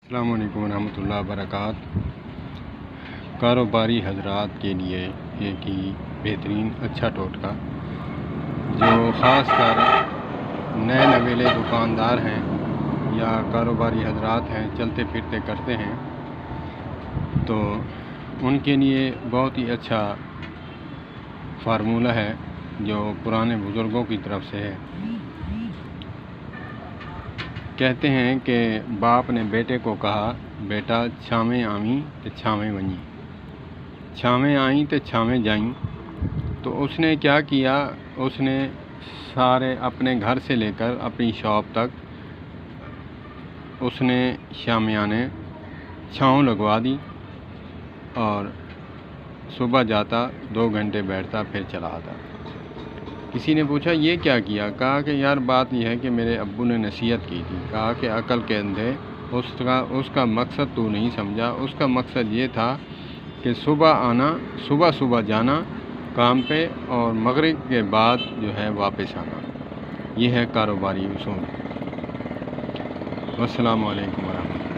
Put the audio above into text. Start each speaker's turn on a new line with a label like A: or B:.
A: السلام علیکم ورحمۃ اللہ وبرکاتہ۔ کاروباری حضرات کے لیے ایک ہی بہترین اچھا ٹوٹکا جو خاص کر نئے نویلے دکاندار ہیں یا کاروباری حضرات ہیں، چلتے پھرتے کرتے ہیں، تو ان کے لیے بہت ہی اچھا فارمولہ ہے جو پرانے بزرگوں کی طرف سے ہے۔ کہتے ہیں کہ باپ نے بیٹے کو کہا، بیٹا چھاویں آویں تے چھاویں ونجی، چھاویں آئیں تے چھاویں جائیں۔ تو اس نے کیا کیا، اس نے سارے اپنے گھر سے لے کر اپنی شاپ تک اس نے شامیانے چھاؤں لگوا دی اور صبح جاتا 2 گھنٹے بیٹھتا پھر چلا آتا۔ کسی نے پوچھا یہ کیا کیا؟ کہا کہ یار بات یہ ہے کہ میرے ابو نے نصیحت کی تھی، کہا کہ عقل کے اندھے، اس کا مقصد تو نہیں سمجھا، اس کا مقصد یہ تھا کہ صبح آنا، صبح جانا کام پہ اور مغرب کے بعد جو ہے واپس آنا۔ یہ ہے کاروباری اصول۔ والسلام علیکم ورحمۃ اللہ۔